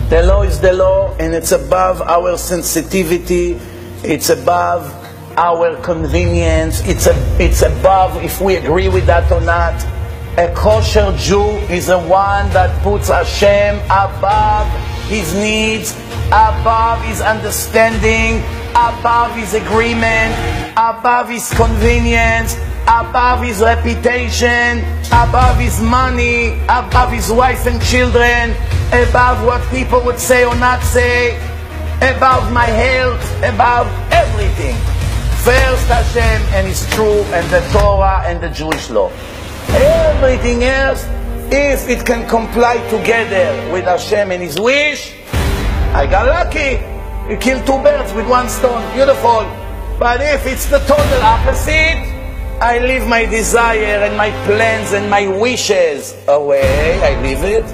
The law is the law, and it's above our sensitivity, it's above our convenience, it's above if we agree with that or not. A kosher Jew is the one that puts Hashem above his needs, above his understanding, above his agreement, above his convenience, above his reputation, above his money, above his wife and children, above what people would say or not say, above my health, above everything. First Hashem and his truth and the Torah and the Jewish law. Everything else, if it can comply together with Hashem and his wish, I got lucky. You kill two birds with one stone. Beautiful. But if it's the total opposite, I leave my desire and my plans and my wishes away. I leave it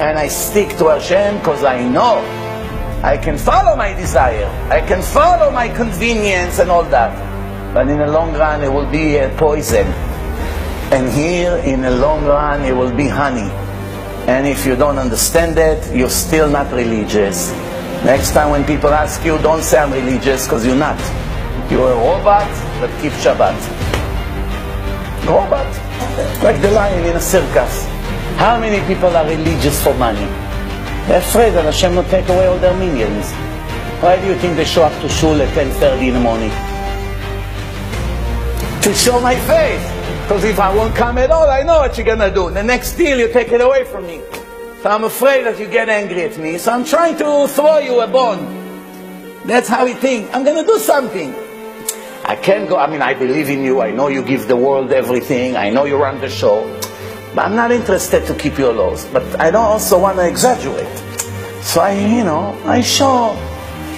and I stick to Hashem because I know I can follow my desire. I can follow my convenience and all that. But in the long run it will be a poison. And here in the long run it will be honey. And if you don't understand it, you're still not religious. Next time when people ask you, don't say I'm religious, because you're not. You're a robot that keeps Shabbat. Robot. Like the lion in a circus. How many people are religious for money? They're afraid that Hashem will take away all their minions. Why do you think they show up to shul at 10:30 in the morning? To show my faith. Because if I won't come at all, I know what you're going to do. The next deal, you take it away from me. So I'm afraid that you get angry at me. So I'm trying to throw you a bone. That's how we think. I'm going to do something. I can't go. I mean, I believe in you. I know you give the world everything. I know you run the show. But I'm not interested to keep your laws. But I don't also want to exaggerate. So I show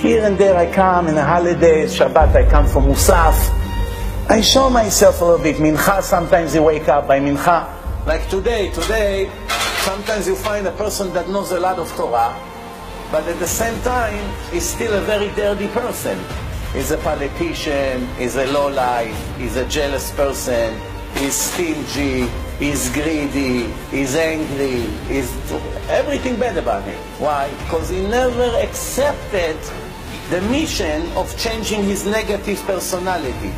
here and there. I come in the holidays, Shabbat, I come for Musaf. I show myself a little bit. Mincha, sometimes you wake up by Mincha. Like today, sometimes you find a person that knows a lot of Torah, but at the same time, is still a very dirty person. He's a politician, he's a lowlife, he's a jealous person, he's stingy, he's greedy, he's angry, he's everything bad about him. Why? Because he never accepted the mission of changing his negative personality.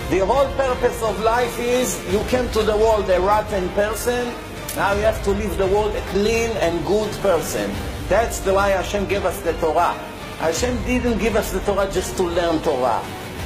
The whole purpose of life is, you came to the world a rotten person, now you have to leave the world a clean and good person. That's the why Hashem gave us the Torah. Hashem didn't give us the Torah just to learn Torah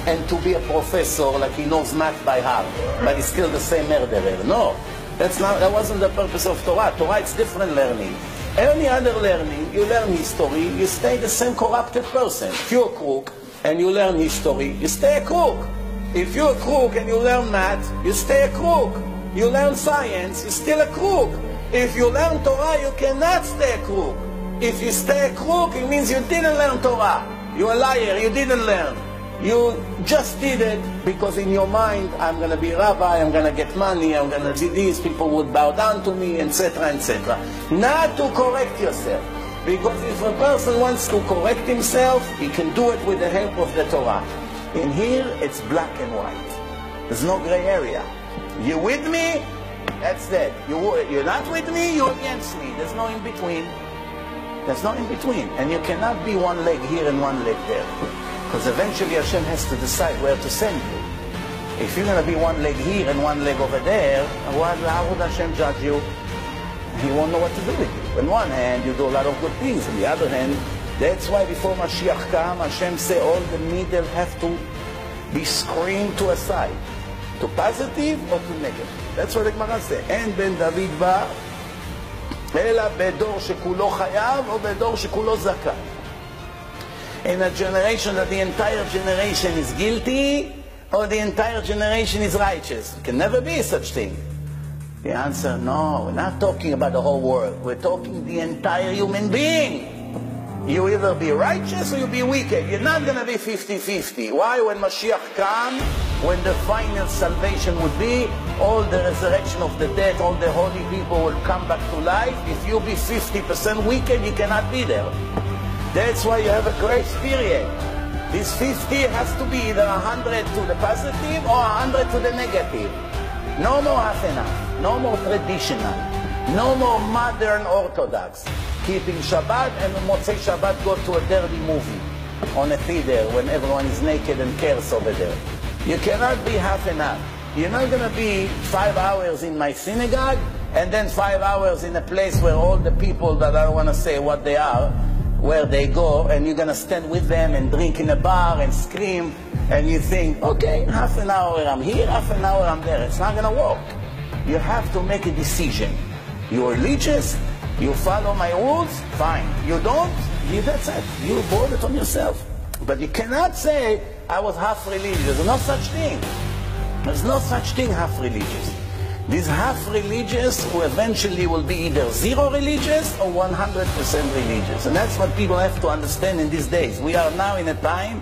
and to be a professor like he knows math by heart, but he's still the same murderer. No, that wasn't the purpose of Torah. Torah, it's different learning. Any other learning, you learn history, you stay the same corrupted person. If you're a crook and you learn history, you stay a crook. If you're a crook and you learn math, you stay a crook. You learn science, you're still a crook. If you learn Torah, you cannot stay a crook. If you stay a crook, it means you didn't learn Torah. You're a liar, you didn't learn. You just did it because in your mind, I'm going to be a rabbi, I'm going to get money, I'm going to do this, people would bow down to me, etc., etc. Not to correct yourself. Because if a person wants to correct himself, he can do it with the help of the Torah. In here, it's black and white. There's no gray area. You with me? That's it. You're not with me, you're against me. There's no in between. There's no in between. And you cannot be one leg here and one leg there. Because eventually Hashem has to decide where to send you. If you're going to be one leg here and one leg over there, how would Hashem judge you? He won't know what to do with you. On one hand, you do a lot of good things. On the other hand, that's why before Mashiach come, Hashem say all the middle have to be screened to a side. To positive or to negative. That's what the Gemara says. En ben David ba, ela bedor shekulo chayav, or bedor shekulo zakah. In a generation that the entire generation is guilty, or the entire generation is righteous. It can never be such thing. The answer, no, we're not talking about the whole world. We're talking the entire human being. You either be righteous or you be wicked. You're not going to be 50-50. Why? When Mashiach comes, when the final salvation would be, all the resurrection of the dead, all the holy people will come back to life. If you be 50% wicked, you cannot be there. That's why you have a grace period. This 50 has to be either 100 to the positive or 100 to the negative. No more half enough. No more traditional. No more modern orthodox. keeping Shabbat, and on Motzei Shabbat go to a dirty movie on a theater when everyone is naked and cares over there. You cannot be half and half. You're not going to be 5 hours in my synagogue and then 5 hours in a place where all the people that I don't want to say what they are, where they go, and you're going to stand with them and drink in a bar and scream, and you think, okay, half an hour I'm here, half an hour I'm there. It's not going to work. You have to make a decision. You're religious, you follow my rules, fine. You don't, that's it. You brought it on yourself. But you cannot say, I was half religious. There's no such thing. There's no such thing half religious. These half religious who eventually will be either zero religious or 100% religious. And that's what people have to understand in these days. We are now in a time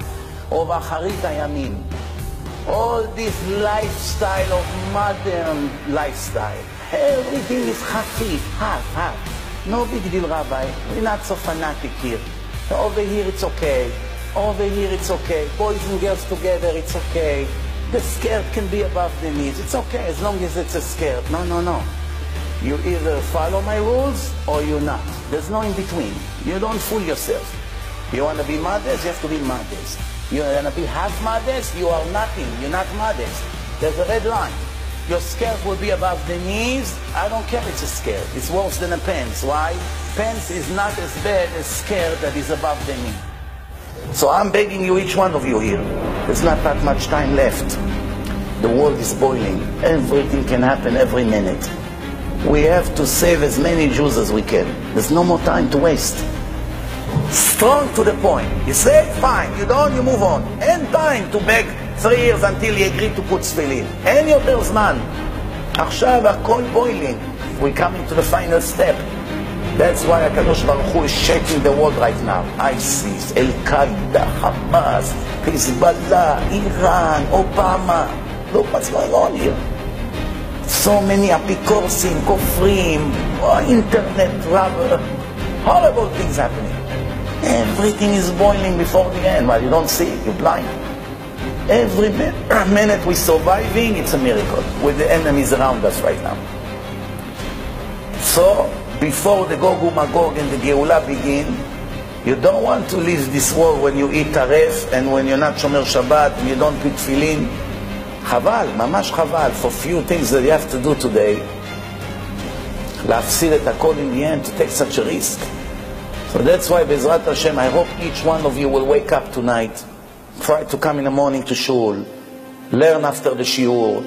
of Acharit Hayamim. All this lifestyle of modern lifestyle. Everything is half. No big deal, Rabbi. We're not so fanatic here. Over here it's okay. Over here it's okay. Boys and girls together, it's okay. The skirt can be above the knees. It's okay as long as it's a skirt. No. You either follow my rules or you're not. There's no in between. You don't fool yourself. You want to be modest, you have to be modest. You want to be half modest, you are nothing. You're not modest. There's a red line. Your skirt will be above the knees. I don't care if it's a skirt. It's worse than a pants. Why? Pants is not as bad as skirt that is above the knee. So I'm begging you, each one of you here, there's not that much time left. The world is boiling. Everything can happen every minute. We have to save as many Jews as we can. There's no more time to waste. Strong to the point. You say, fine. You don't, you move on. Ain't time to beg 3 years until you agree to put tefillin. אין יותר זמן. עכשיו הכל boiling. We're coming to the final step. That's why HaKadosh Baruch Hu is shaking the world right now. ISIS, Al-Qaeda, Hamas, Hezbollah, Iran, Obama. Look what's going on here. So many apikorsim, kofrim, internet rubber. Horrible things happening. Everything is boiling before the end. Well, you don't see it, you're blind. Every minute we're surviving, it's a miracle. With the enemies around us right now. So, before the Gog uMagog and the Geulah begin, you don't want to leave this world when you eat taref and when you're not Shomer Shabbat and you don't put tefillin. Chaval, mamash chaval, for few things that you have to do today. להפסיד את הכל in the end, to take such a risk. So that's why, Bezrat Hashem, I hope each one of you will wake up tonight, try to come in the morning to shul, learn after the shiur,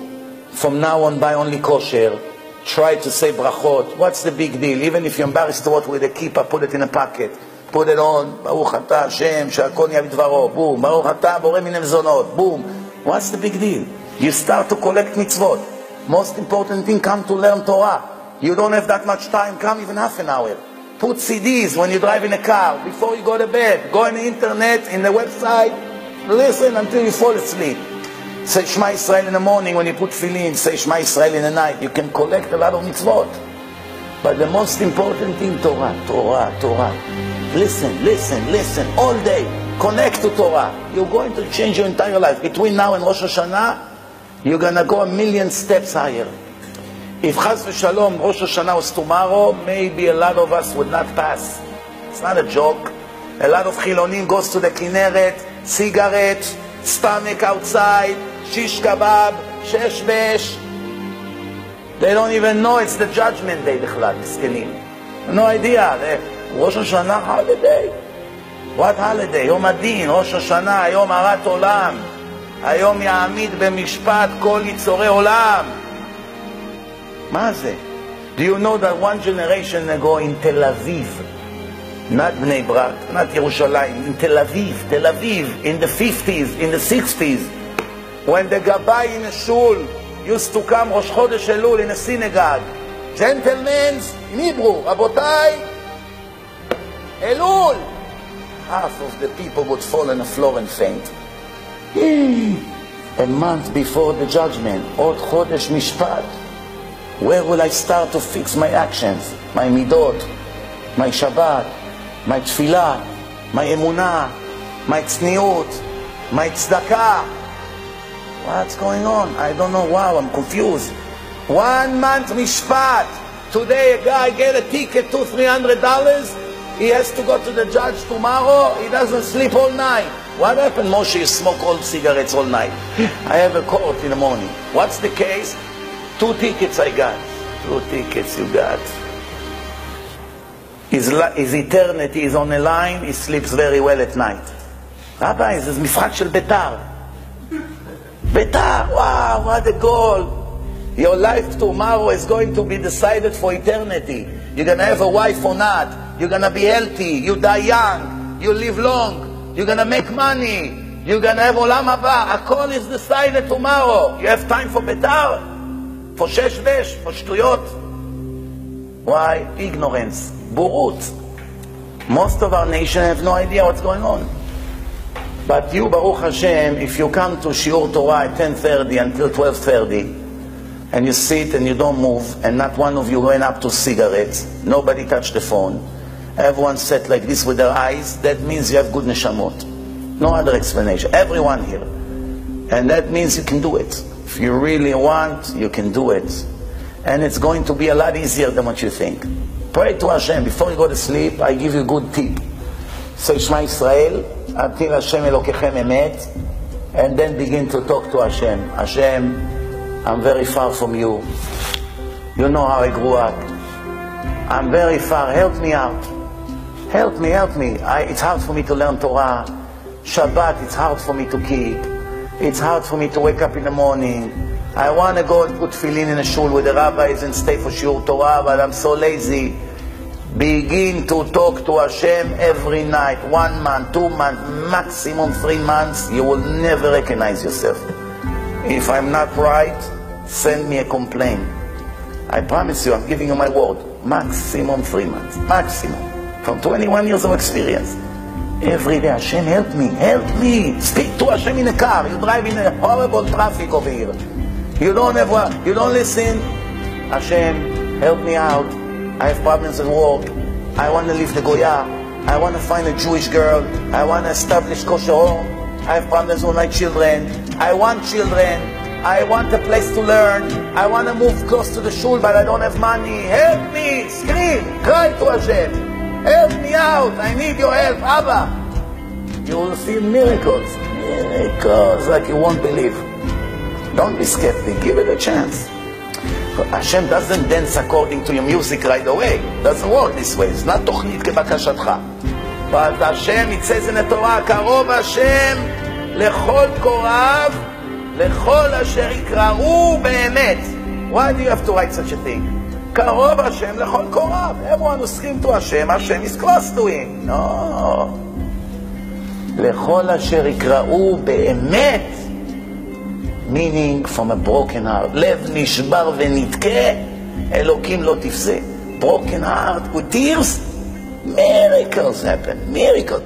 from now on buy only kosher, try to say brachot. What's the big deal? Even if you're embarrassed to walk with a kippah, put it in a pocket. Put it on. Baruch atah Hashem, שהכל נהיה בדברו. Boom. Baruch atah בורא מן המזונות. Boom. What's the big deal? You start to collect mitzvot. Most important thing, come to learn Torah. You don't have that much time, come even half an hour. Put CDs when you drive in a car, before you go to bed. Go on the internet, in the website. Listen until you fall asleep. Say Shema Yisrael in the morning when you put tefillin. Say Shema Yisrael in the night. You can collect a lot of mitzvot. But the most important thing, Torah, Torah, Torah. Listen, listen, listen, all day. Connect to Torah. You're going to change your entire life. Between now and Rosh Hashanah, you're going to go 1,000,000 steps higher. If Chas v'Shalom, Rosh Hashanah was tomorrow, maybe a lot of us would not pass. It's not a joke. A lot of Chilonim goes to the Kinneret, cigarettes, stomach outside, shish kebab, shesh besh. They don't even know it's the judgment day, בכלל, מסכנים. No idea. Rosh Hashanah holiday. What holiday? יום הדין, ראש השנה, היום הרת עולם. היום יעמיד במשפט כל יצורי עולם. מה זה? Do you know that one generation ago in Tel Aviv, not Bnei Brak, not Yerushalayim, in Tel Aviv, in the 50s, in the 60s, when the Gabbai in a shul used to come Rosh Chodesh Elul in a synagogue, gentlemen, in Hebrew, Rabotai, Elul, half of the people would fall on the floor and faint. A month before the judgment, Od Chodesh Mishpat, where will I start to fix my actions, my midot, my Shabbat, my Tfilah, my Emunah, my Tzniut, my Tzedakah? What's going on? I don't know. Wow, I'm confused. 1 month Mishpat. Today a guy get a ticket, $200-300. He has to go to the judge tomorrow. He doesn't sleep all night. What happened, Moshe? You smoke all cigarettes all night. I have a court in the morning. What's the case? 2 tickets I got. 2 tickets you got. His eternity is on the line. He sleeps very well at night. Rabbi, this is משחק של בית"ר. בית"ר, wow, what a goal. Your life tomorrow is going to be decided for eternity. You're going to have a wife or not. You're going to be healthy. You die young. You live long. You're going to make money. You're going to have עולם הבא. הכל is decided tomorrow. You have time for בית"ר? For שש, for שטויות? Why? Ignorance. בורות. Most of our nation have no idea what's going on. But you, Baruch Hashem, if you come to Shiur Torah at 10:30 until 12:30, and you sit and you don't move, and not one of you went up to cigarettes, nobody touched the phone, everyone sat like this with their eyes, that means you have good neshamot. No other explanation. Everyone here. And that means you can do it. If you really want, you can do it. And it's going to be a lot easier than what you think. Pray to Hashem. Before you go to sleep, I give you a good tip. Say Shema Yisrael, Atil Hashem Elokechem Emet, and then begin to talk to Hashem. Hashem, I'm very far from you. You know how I grew up. I'm very far. Help me out. Help me, help me. It's hard for me to learn Torah. Shabbat, it's hard for me to keep. It's hard for me to wake up in the morning. I want to go and put tefillin in a shul with the rabbis and stay for Shiur Torah, but I'm so lazy. Begin to talk to Hashem every night. 1 month, 2 months, maximum 3 months. You will never recognize yourself. If I'm not right, send me a complaint. I promise you, I'm giving you my word. Maximum 3 months. Maximum. From 21 years of experience. Every day, Hashem, help me, help me. Speak to Hashem in a car. You drive in a horrible traffic over here. You don't listen. Hashem, help me out. I have problems at work. I want to leave the Goya. I want to find a Jewish girl. I want to establish kosher home. I have problems with my children. I want children. I want a place to learn. I want to move close to the shul, but I don't have money. Help me. Scream. Cry to Hashem. Help me out. I need your help. Abba. You will see miracles. Miracles like you won't believe. Don't be skeptic. Give it a chance. Hashem doesn't dance according to your music right away. Doesn't work this way. It's not תוכנית כבקשתך. But Hashem, it says in the Torah, קרוב Hashem לכל קוראיו, לכל אשר יקראו באמת. Why do you have to write such a thing? קרוב Hashem לכל קוראיו. Everyone who screams to Hashem, Hashem is close to him. No. לכל אשר יקראו באמת. Meaning from a broken heart. לב נשבר ונתקה, אלוקים לא תפסה. Broken heart with tears, miracles happen. Miracles.